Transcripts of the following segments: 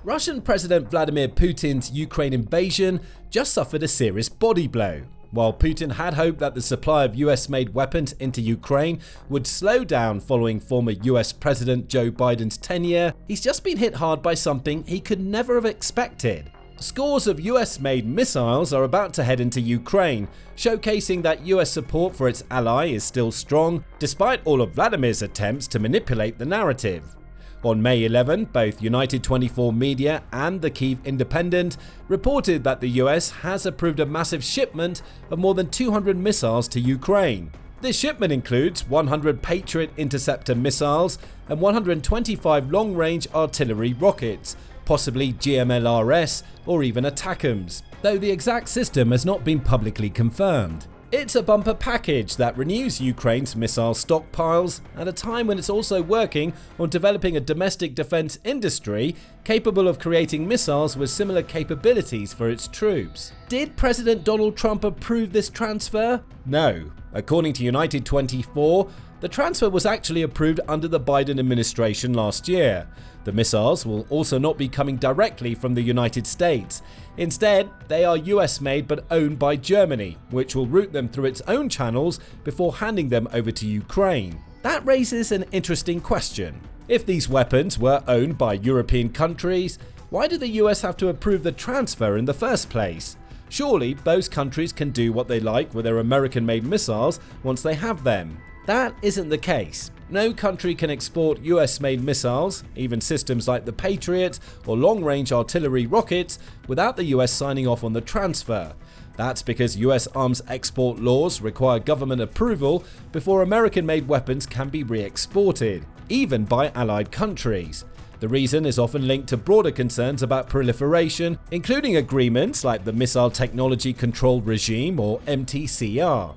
Russian President Vladimir Putin's Ukraine invasion just suffered a serious body blow. While Putin had hoped that the supply of US-made weapons into Ukraine would slow down following former US President Joe Biden's tenure, he's just been hit hard by something he could never have expected. Scores of US-made missiles are about to head into Ukraine, showcasing that US support for its ally is still strong, despite all of Vladimir's attempts to manipulate the narrative. On May 11, both United 24 Media and the Kyiv Independent reported that the US has approved a massive shipment of more than 200 missiles to Ukraine. This shipment includes 100 Patriot interceptor missiles and 125 long-range artillery rockets, possibly GMLRS or even ATACMS, though the exact system has not been publicly confirmed. It's a bumper package that renews Ukraine's missile stockpiles at a time when it's also working on developing a domestic defense industry capable of creating missiles with similar capabilities for its troops. Did President Donald Trump approve this transfer? No. According to United 24, the transfer was actually approved under the Biden administration last year. The missiles will also not be coming directly from the United States. Instead, they are US-made but owned by Germany, which will route them through its own channels before handing them over to Ukraine. That raises an interesting question. If these weapons were owned by European countries, why did the US have to approve the transfer in the first place? Surely those countries can do what they like with their American-made missiles once they have them. That isn't the case. No country can export US-made missiles, even systems like the Patriot or long-range artillery rockets, without the US signing off on the transfer. That's because US arms export laws require government approval before American-made weapons can be re-exported, even by allied countries. The reason is often linked to broader concerns about proliferation, including agreements like the Missile Technology Control Regime or MTCR.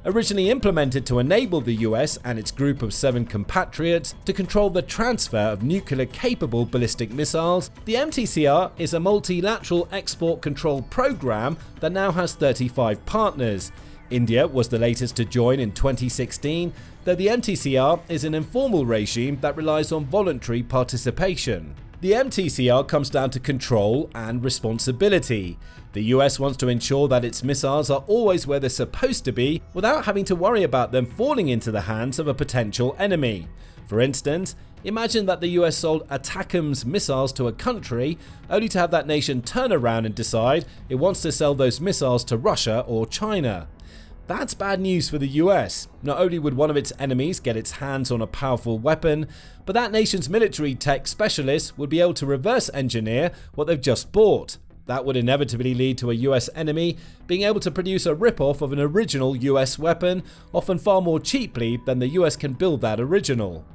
Originally implemented to enable the US and its group of 7 compatriots to control the transfer of nuclear-capable ballistic missiles, the MTCR is a multilateral export control program that now has 35 partners. India was the latest to join in 2016, though the MTCR is an informal regime that relies on voluntary participation. The MTCR comes down to control and responsibility. The US wants to ensure that its missiles are always where they're supposed to be without having to worry about them falling into the hands of a potential enemy. For instance, imagine that the US sold ATACMS missiles to a country only to have that nation turn around and decide it wants to sell those missiles to Russia or China. That's bad news for the US. Not only would one of its enemies get its hands on a powerful weapon, but that nation's military tech specialists would be able to reverse engineer what they've just bought. That would inevitably lead to a US enemy being able to produce a rip-off of an original US weapon, often far more cheaply than the US can build that original.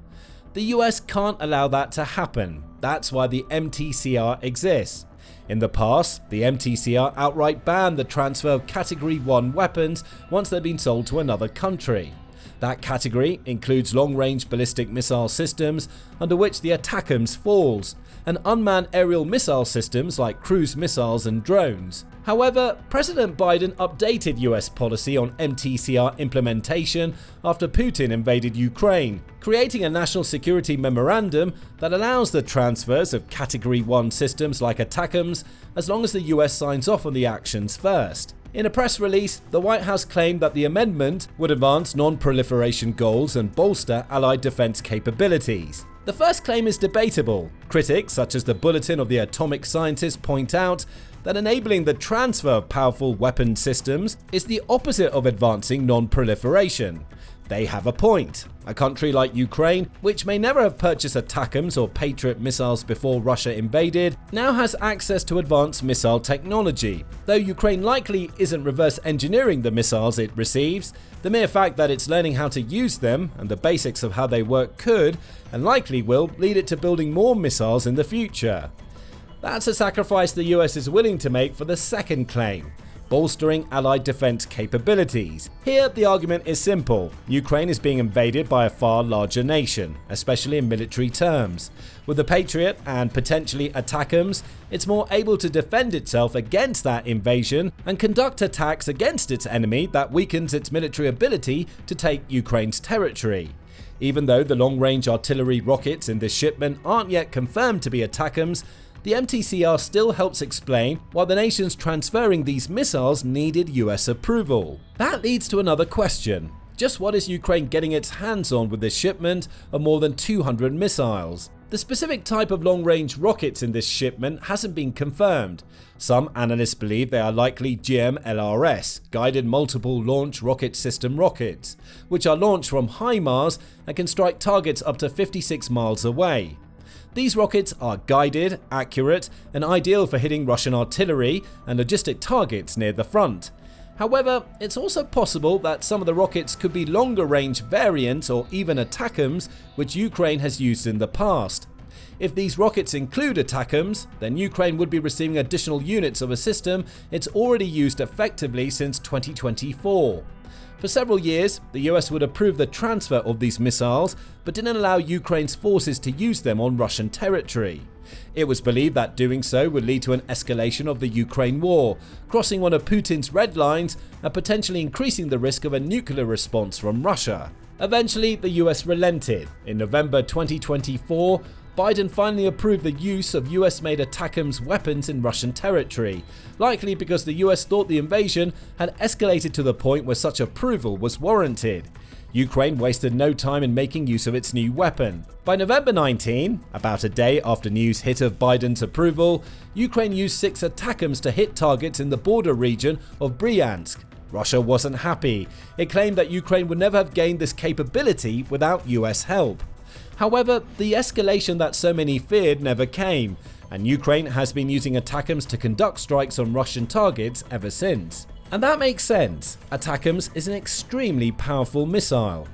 The US can't allow that to happen. That's why the MTCR exists. In the past, the MTCR outright banned the transfer of Category 1 weapons once they've been sold to another country. That category includes long-range ballistic missile systems, under which the ATACMS falls, and unmanned aerial missile systems like cruise missiles and drones. However, President Biden updated US policy on MTCR implementation after Putin invaded Ukraine, creating a national security memorandum that allows the transfers of Category 1 systems like ATACMS as long as the US signs off on the actions first. In a press release, the White House claimed that the amendment would advance non-proliferation goals and bolster allied defense capabilities. The first claim is debatable. Critics, such as the Bulletin of the Atomic Scientists, point out that enabling the transfer of powerful weapon systems is the opposite of advancing non-proliferation. They have a point. A country like Ukraine, which may never have purchased ATACMS or Patriot missiles before Russia invaded, now has access to advanced missile technology. Though Ukraine likely isn't reverse engineering the missiles it receives, the mere fact that it's learning how to use them and the basics of how they work could, and likely will, lead it to building more missiles in the future. That's a sacrifice the US is willing to make for the second claim: bolstering allied defense capabilities. Here, the argument is simple. Ukraine is being invaded by a far larger nation, especially in military terms. With the Patriot and potentially ATACMS, it's more able to defend itself against that invasion and conduct attacks against its enemy that weakens its military ability to take Ukraine's territory. Even though the long-range artillery rockets in this shipment aren't yet confirmed to be ATACMS, the MTCR still helps explain why the nations transferring these missiles needed US approval. That leads to another question. Just what is Ukraine getting its hands on with this shipment of more than 200 missiles? The specific type of long-range rockets in this shipment hasn't been confirmed. Some analysts believe they are likely GMLRS, Guided Multiple Launch Rocket System rockets, which are launched from HIMARS and can strike targets up to 56 miles away. These rockets are guided, accurate, and ideal for hitting Russian artillery and logistic targets near the front. However, it's also possible that some of the rockets could be longer-range variants or even ATACMS, which Ukraine has used in the past. If these rockets include ATACMS, then Ukraine would be receiving additional units of a system it's already used effectively since 2024. For several years, the US would approve the transfer of these missiles, but didn't allow Ukraine's forces to use them on Russian territory. It was believed that doing so would lead to an escalation of the Ukraine war, crossing one of Putin's red lines and potentially increasing the risk of a nuclear response from Russia. Eventually, the US relented. In November 2024, Biden finally approved the use of US-made ATACMS weapons in Russian territory, likely because the US thought the invasion had escalated to the point where such approval was warranted. Ukraine wasted no time in making use of its new weapon. By November 19, about a day after news hit of Biden's approval, Ukraine used 6 ATACMS to hit targets in the border region of Bryansk. Russia wasn't happy. It claimed that Ukraine would never have gained this capability without US help. However, the escalation that so many feared never came, and Ukraine has been using ATACMS to conduct strikes on Russian targets ever since. And that makes sense. ATACMS is an extremely powerful missile.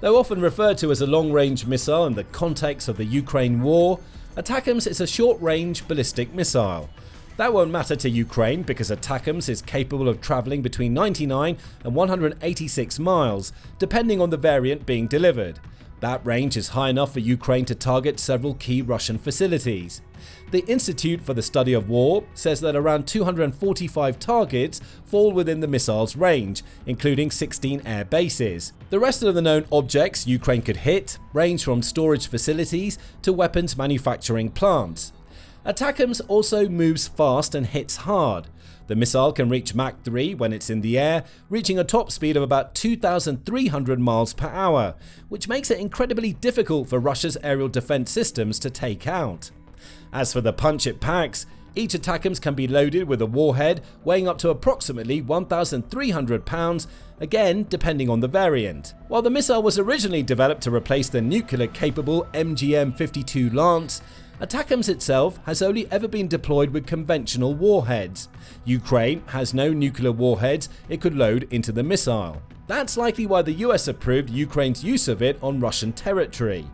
Though often referred to as a long-range missile in the context of the Ukraine war, ATACMS is a short-range ballistic missile. That won't matter to Ukraine because ATACMS is capable of traveling between 99 and 186 miles, depending on the variant being delivered. That range is high enough for Ukraine to target several key Russian facilities. The Institute for the Study of War says that around 245 targets fall within the missile's range, including 16 air bases. The rest of the known objects Ukraine could hit range from storage facilities to weapons manufacturing plants. ATACMS also moves fast and hits hard. The missile can reach Mach 3 when it's in the air, reaching a top speed of about 2,300 miles per hour, which makes it incredibly difficult for Russia's aerial defense systems to take out. As for the punch it packs, each ATACMS can be loaded with a warhead weighing up to approximately 1,300 pounds, again depending on the variant. While the missile was originally developed to replace the nuclear-capable MGM-52 Lance, ATACMS itself has only ever been deployed with conventional warheads. Ukraine has no nuclear warheads it could load into the missile. That's likely why the US approved Ukraine's use of it on Russian territory.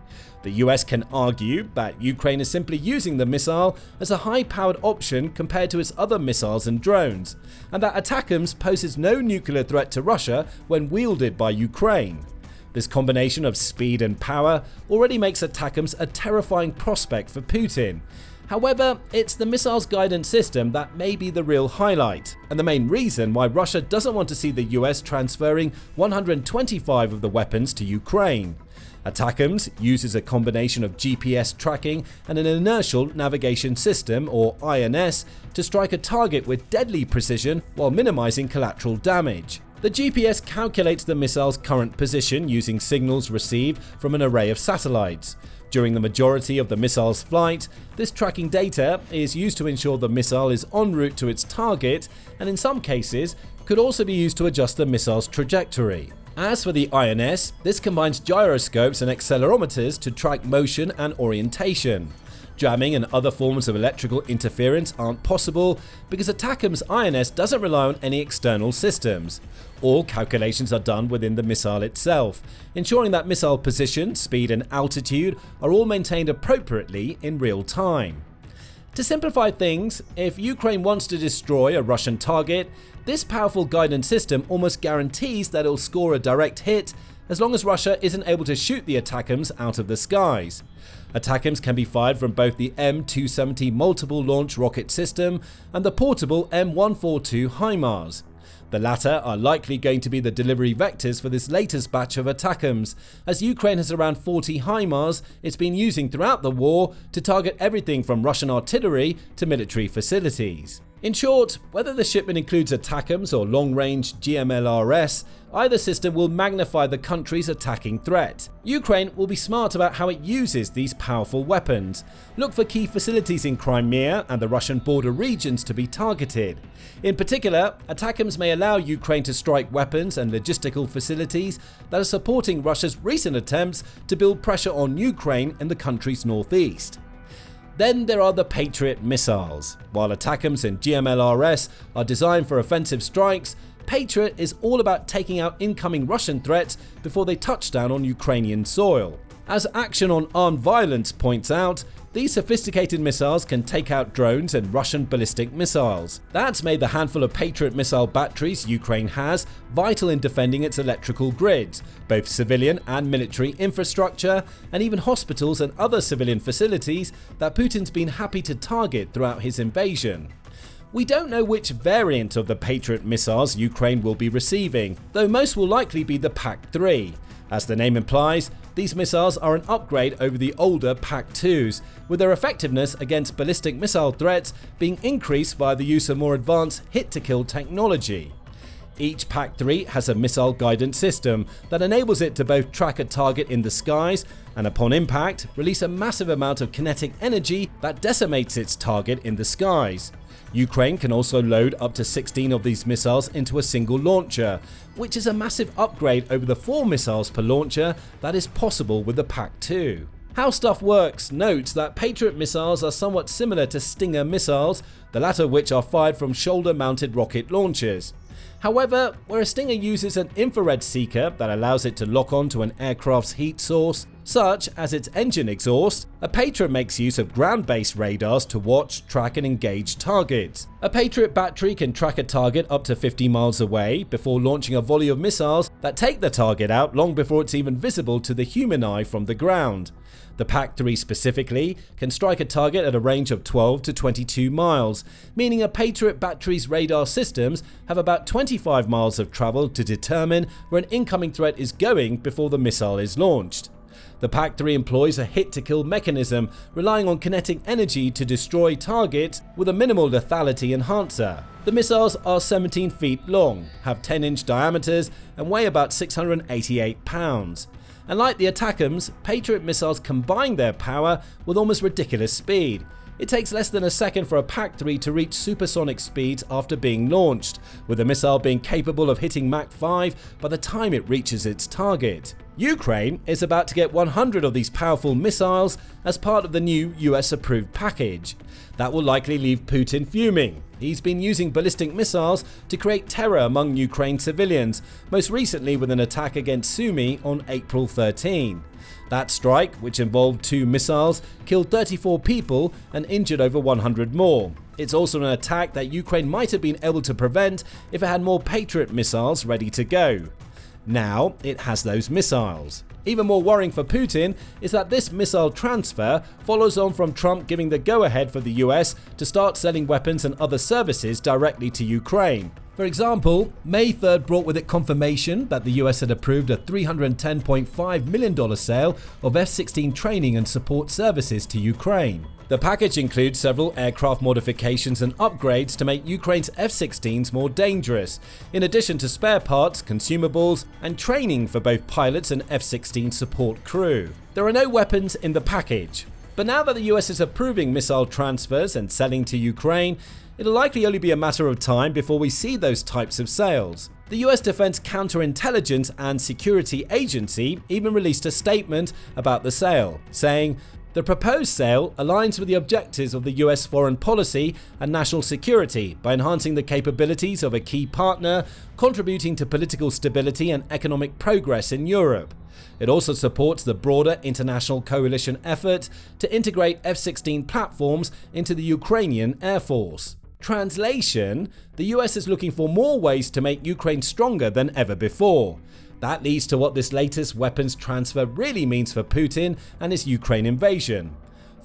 The US can argue that Ukraine is simply using the missile as a high-powered option compared to its other missiles and drones, and that ATACMS poses no nuclear threat to Russia when wielded by Ukraine. This combination of speed and power already makes ATACMS a terrifying prospect for Putin. However, it's the missile's guidance system that may be the real highlight, and the main reason why Russia doesn't want to see the US transferring 125 of the weapons to Ukraine. ATACMS uses a combination of GPS tracking and an inertial navigation system, or INS, to strike a target with deadly precision while minimizing collateral damage. The GPS calculates the missile's current position using signals received from an array of satellites. During the majority of the missile's flight, this tracking data is used to ensure the missile is en route to its target, and in some cases could also be used to adjust the missile's trajectory. As for the INS, this combines gyroscopes and accelerometers to track motion and orientation. Jamming and other forms of electrical interference aren't possible because ATACMS INS doesn't rely on any external systems. All calculations are done within the missile itself, ensuring that missile position, speed and altitude are all maintained appropriately in real time. To simplify things, if Ukraine wants to destroy a Russian target, this powerful guidance system almost guarantees that it'll score a direct hit as long as Russia isn't able to shoot the ATACMS out of the skies. ATACMS can be fired from both the M270 multiple launch rocket system and the portable M142 HIMARS. The latter are likely going to be the delivery vectors for this latest batch of ATACMS, as Ukraine has around 40 HIMARS it's been using throughout the war to target everything from Russian artillery to military facilities. In short, whether the shipment includes ATACMS or long-range GMLRS, either system will magnify the country's attacking threat. Ukraine will be smart about how it uses these powerful weapons. Look for key facilities in Crimea and the Russian border regions to be targeted. In particular, ATACMS may allow Ukraine to strike weapons and logistical facilities that are supporting Russia's recent attempts to build pressure on Ukraine in the country's northeast. Then there are the Patriot missiles. While ATACMS and GMLRS are designed for offensive strikes, Patriot is all about taking out incoming Russian threats before they touch down on Ukrainian soil. As Action on Armed Violence points out, these sophisticated missiles can take out drones and Russian ballistic missiles. That's made the handful of Patriot missile batteries Ukraine has vital in defending its electrical grids, both civilian and military infrastructure, and even hospitals and other civilian facilities that Putin's been happy to target throughout his invasion. We don't know which variant of the Patriot missiles Ukraine will be receiving, though most will likely be the PAC-3. As the name implies, these missiles are an upgrade over the older PAC-2s, with their effectiveness against ballistic missile threats being increased via the use of more advanced hit-to-kill technology. Each PAC-3 has a missile guidance system that enables it to both track a target in the skies and, upon impact, release a massive amount of kinetic energy that decimates its target in the skies. Ukraine can also load up to 16 of these missiles into a single launcher, which is a massive upgrade over the 4 missiles per launcher that is possible with the PAC-2. How Stuff Works notes that Patriot missiles are somewhat similar to Stinger missiles, the latter of which are fired from shoulder-mounted rocket launchers. However, where a Stinger uses an infrared seeker that allows it to lock onto an aircraft's heat source, such as its engine exhaust, a Patriot makes use of ground-based radars to watch, track and engage targets. A Patriot battery can track a target up to 50 miles away before launching a volley of missiles that take the target out long before it's even visible to the human eye from the ground. The PAC-3 specifically can strike a target at a range of 12 to 22 miles, meaning a Patriot battery's radar systems have about 25 miles of travel to determine where an incoming threat is going before the missile is launched. The PAC-3 employs a hit-to-kill mechanism, relying on kinetic energy to destroy targets with a minimal lethality enhancer. The missiles are 17 feet long, have 10-inch diameters and weigh about 688 pounds. And like the ATACMS, Patriot missiles combine their power with almost ridiculous speed. It takes less than a second for a PAC-3 to reach supersonic speeds after being launched, with the missile being capable of hitting Mach 5 by the time it reaches its target. Ukraine is about to get 100 of these powerful missiles as part of the new US-approved package. That will likely leave Putin fuming. He's been using ballistic missiles to create terror among Ukraine civilians, most recently with an attack against Sumy on April 13. That strike, which involved 2 missiles, killed 34 people and injured over 100 more. It's also an attack that Ukraine might have been able to prevent if it had more Patriot missiles ready to go. Now it has those missiles. Even more worrying for Putin is that this missile transfer follows on from Trump giving the go-ahead for the US to start selling weapons and other services directly to Ukraine. For example, May 3rd brought with it confirmation that the US had approved a $310.5 million sale of F-16 training and support services to Ukraine. The package includes several aircraft modifications and upgrades to make Ukraine's F-16s more dangerous, in addition to spare parts, consumables, and training for both pilots and F-16 support crew. There are no weapons in the package. But now that the US is approving missile transfers and selling to Ukraine, it'll likely only be a matter of time before we see those types of sales. The US Defense Counterintelligence and Security Agency even released a statement about the sale, saying, "The proposed sale aligns with the objectives of the US foreign policy and national security by enhancing the capabilities of a key partner, contributing to political stability and economic progress in Europe. It also supports the broader international coalition effort to integrate F-16 platforms into the Ukrainian Air Force." Translation: the US is looking for more ways to make Ukraine stronger than ever before. That leads to what this latest weapons transfer really means for Putin and his Ukraine invasion.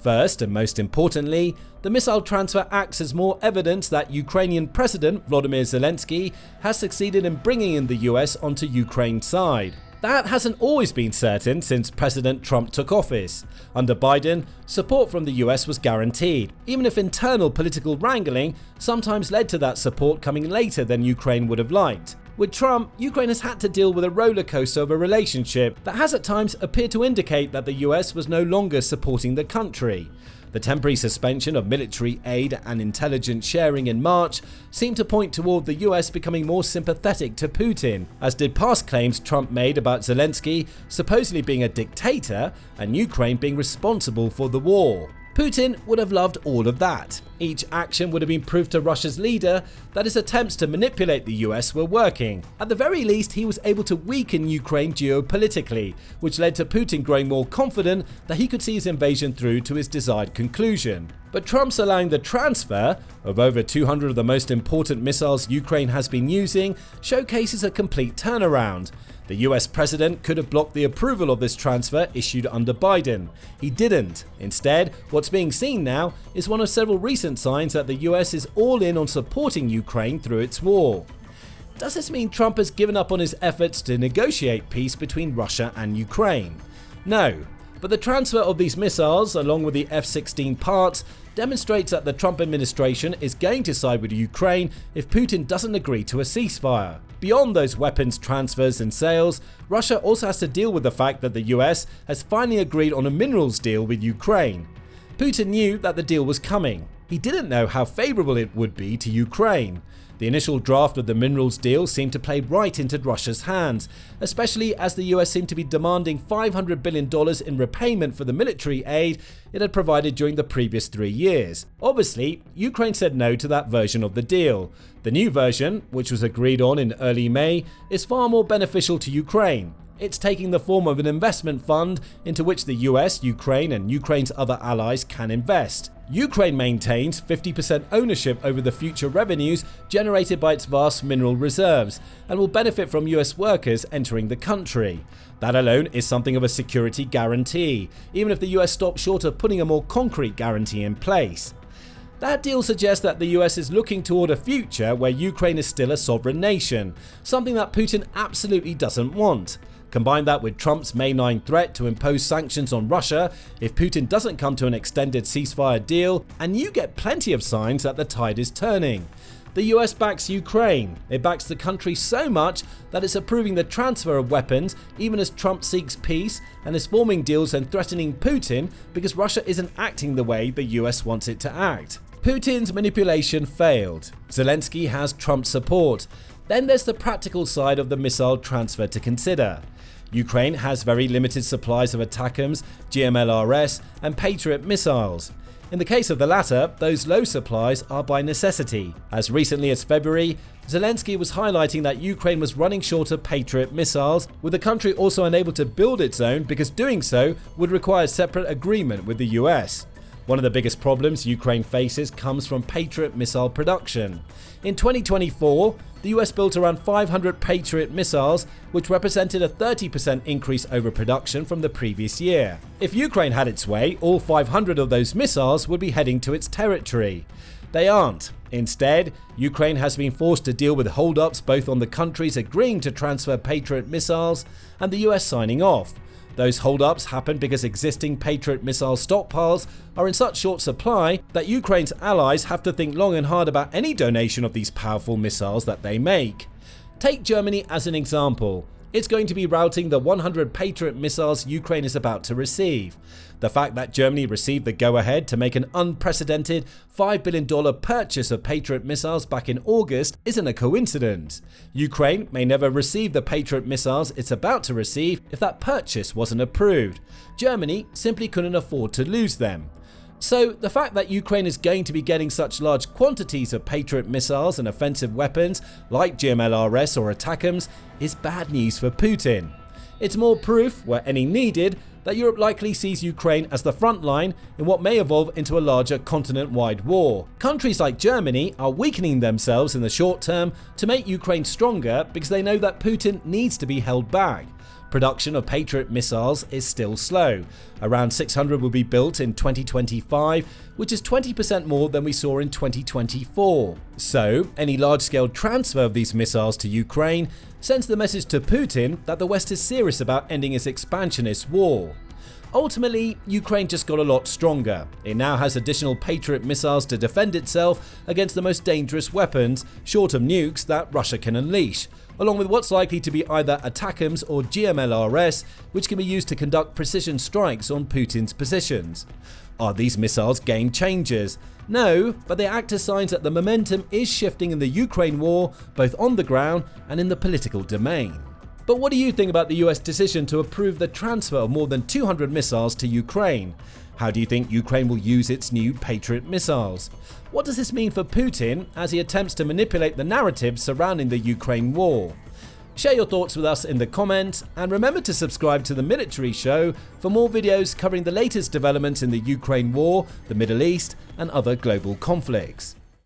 First, and most importantly, the missile transfer acts as more evidence that Ukrainian President Volodymyr Zelensky has succeeded in bringing in the US onto Ukraine's side. That hasn't always been certain since President Trump took office. Under Biden, support from the US was guaranteed, even if internal political wrangling sometimes led to that support coming later than Ukraine would have liked. With Trump, Ukraine has had to deal with a roller coaster of a relationship that has at times appeared to indicate that the US was no longer supporting the country. The temporary suspension of military aid and intelligence sharing in March seemed to point toward the US becoming more sympathetic to Putin, as did past claims Trump made about Zelensky supposedly being a dictator and Ukraine being responsible for the war. Putin would have loved all of that. Each action would have been proof to Russia's leader that his attempts to manipulate the US were working. At the very least, he was able to weaken Ukraine geopolitically, which led to Putin growing more confident that he could see his invasion through to his desired conclusion. But Trump's allowing the transfer of over 200 of the most important missiles Ukraine has been using showcases a complete turnaround. The US president could have blocked the approval of this transfer issued under Biden. He didn't. Instead, what's being seen now is one of several recent signs that the US is all in on supporting Ukraine through its war. Does this mean Trump has given up on his efforts to negotiate peace between Russia and Ukraine? No. But the transfer of these missiles, along with the F-16 parts, demonstrates that the Trump administration is going to side with Ukraine if Putin doesn't agree to a ceasefire. Beyond those weapons transfers and sales, Russia also has to deal with the fact that the US has finally agreed on a minerals deal with Ukraine. Putin knew that the deal was coming. He didn't know how favorable it would be to Ukraine. The initial draft of the minerals deal seemed to play right into Russia's hands, especially as the US seemed to be demanding $500 billion in repayment for the military aid it had provided during the previous 3 years. Obviously, Ukraine said no to that version of the deal. The new version, which was agreed on in early May, is far more beneficial to Ukraine. It's taking the form of an investment fund into which the US, Ukraine, and Ukraine's other allies can invest. Ukraine maintains 50% ownership over the future revenues generated by its vast mineral reserves and will benefit from US workers entering the country. That alone is something of a security guarantee, even if the US stops short of putting a more concrete guarantee in place. That deal suggests that the US is looking toward a future where Ukraine is still a sovereign nation, something that Putin absolutely doesn't want. Combine that with Trump's May 9 threat to impose sanctions on Russia if Putin doesn't come to an extended ceasefire deal, and you get plenty of signs that the tide is turning. The US backs Ukraine. It backs the country so much that it's approving the transfer of weapons even as Trump seeks peace and is forming deals and threatening Putin because Russia isn't acting the way the US wants it to act. Putin's manipulation failed. Zelensky has Trump's support. Then there's the practical side of the missile transfer to consider. Ukraine has very limited supplies of ATACMS, GMLRS, and Patriot missiles. In the case of the latter, those low supplies are by necessity. As recently as February, Zelensky was highlighting that Ukraine was running short of Patriot missiles, with the country also unable to build its own because doing so would require separate agreement with the US. One of the biggest problems Ukraine faces comes from Patriot missile production. In 2024, the US built around 500 Patriot missiles, which represented a 30% increase over production from the previous year. If Ukraine had its way, all 500 of those missiles would be heading to its territory. They aren't. Instead, Ukraine has been forced to deal with holdups both on the countries agreeing to transfer Patriot missiles and the US signing off. Those holdups happen because existing Patriot missile stockpiles are in such short supply that Ukraine's allies have to think long and hard about any donation of these powerful missiles that they make. Take Germany as an example. It's going to be routing the 100 Patriot missiles Ukraine is about to receive. The fact that Germany received the go-ahead to make an unprecedented $5 billion purchase of Patriot missiles back in August isn't a coincidence. Ukraine may never receive the Patriot missiles it's about to receive if that purchase wasn't approved. Germany simply couldn't afford to lose them. So the fact that Ukraine is going to be getting such large quantities of Patriot missiles and offensive weapons like GMLRS or ATACMS is bad news for Putin. It's more proof, where any needed, that Europe likely sees Ukraine as the front line in what may evolve into a larger continent-wide war. Countries like Germany are weakening themselves in the short term to make Ukraine stronger because they know that Putin needs to be held back. Production of Patriot missiles is still slow. Around 600 will be built in 2025, which is 20% more than we saw in 2024. So, any large-scale transfer of these missiles to Ukraine sends the message to Putin that the West is serious about ending its expansionist war. Ultimately, Ukraine just got a lot stronger. It now has additional Patriot missiles to defend itself against the most dangerous weapons, short of nukes, that Russia can unleash, along with what's likely to be either ATACMS or GMLRS, which can be used to conduct precision strikes on Putin's positions. Are these missiles game changers? No, but they act as signs that the momentum is shifting in the Ukraine war, both on the ground and in the political domain. But what do you think about the US decision to approve the transfer of more than 200 missiles to Ukraine? How do you think Ukraine will use its new Patriot missiles? What does this mean for Putin as he attempts to manipulate the narrative surrounding the Ukraine war? Share your thoughts with us in the comments, and remember to subscribe to The Military Show for more videos covering the latest developments in the Ukraine war, the Middle East, and other global conflicts.